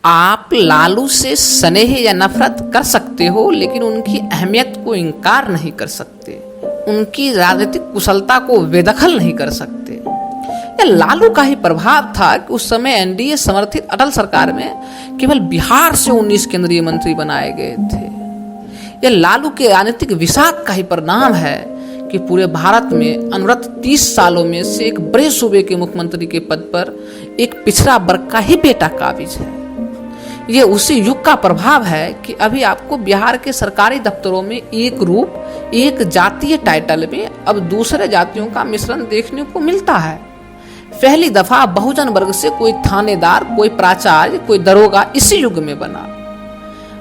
आप लालू से स्नेह या नफरत कर सकते हो, लेकिन उनकी अहमियत को इनकार नहीं कर सकते। उनकी राजनीतिक कुशलता को बेदखल नहीं कर सकते। यह लालू का ही प्रभाव था कि उस समय एनडीए समर्थित अटल सरकार में केवल बिहार से 19 केंद्रीय मंत्री बनाए गए थे। यह लालू के राजनीतिक विषाद का ही परिणाम है कि पूरे भारत में अनवरत 30 सालों में से एक बड़े सूबे के मुख्यमंत्री के पद पर एक पिछड़ा वर्ग का ही बेटा काबिज है। ये उसी युग का प्रभाव है कि अभी आपको बिहार के सरकारी दफ्तरों में एक रूप, एक जातीय टाइटल में अब दूसरे जातियों का मिश्रण देखने को मिलता है। पहली दफा बहुजन वर्ग से कोई थानेदार, कोई प्राचार्य, कोई दरोगा इसी युग में बना।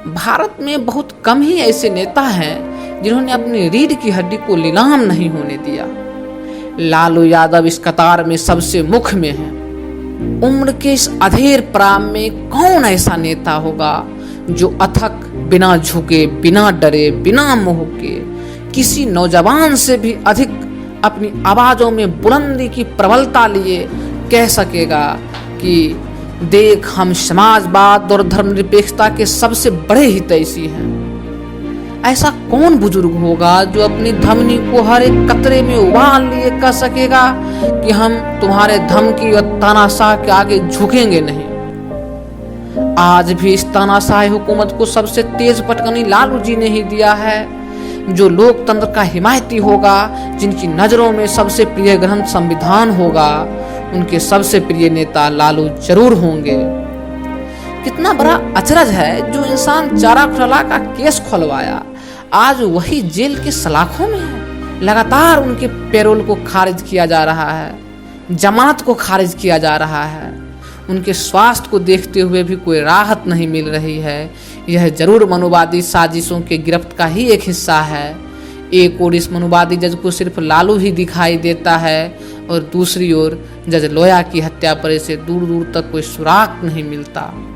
भारत में बहुत कम ही ऐसे नेता हैं जिन्होंने अपनी रीढ़ की हड्डी को नीलाम नहीं होने दिया। लालू यादव इस कतार में सबसे मुख्य में है। उम्र के इस अधेर प्राम में कौन ऐसा नेता होगा जो अथक, बिना झुके, बिना डरे, बिना मोह के किसी नौजवान से भी अधिक अपनी आवाजों में बुलंदी की प्रबलता लिए कह सकेगा कि देख, हम समाजवाद और धर्मनिरपेक्षता के सबसे बड़े हितैषी हैं। ऐसा कौन बुजुर्ग होगा जो अपनी धमनी को हर एक कतरे में उबाल लिए कह सकेगा कि हम तुम्हारे धमकी और तानाशाह के आगे झुकेंगे नहीं। आज भी इस तानाशाही हुकूमत को सबसे तेज पटकनी लालू जी ने ही दिया है। जो लोकतंत्र का हिमायती होगा, जिनकी नजरों में सबसे प्रिय ग्रंथ संविधान होगा, उनके सबसे प्रिय नेता लालू जरूर होंगे। कितना बड़ा अचरज है, जो इंसान चारा घोटाला का केस खुलवाया आज वही जेल के सलाखों में है। लगातार उनके पैरोल को खारिज किया जा रहा है, जमानत को खारिज किया जा रहा है। उनके स्वास्थ्य को देखते हुए भी कोई राहत नहीं मिल रही है। यह जरूर मनुवादी साजिशों के गिरफ्त का ही एक हिस्सा है। एक ओर इस मनुवादी जज को सिर्फ लालू ही दिखाई देता है और दूसरी ओर जज लोया की हत्या पर इसे दूर दूर तक कोई सुराग नहीं मिलता।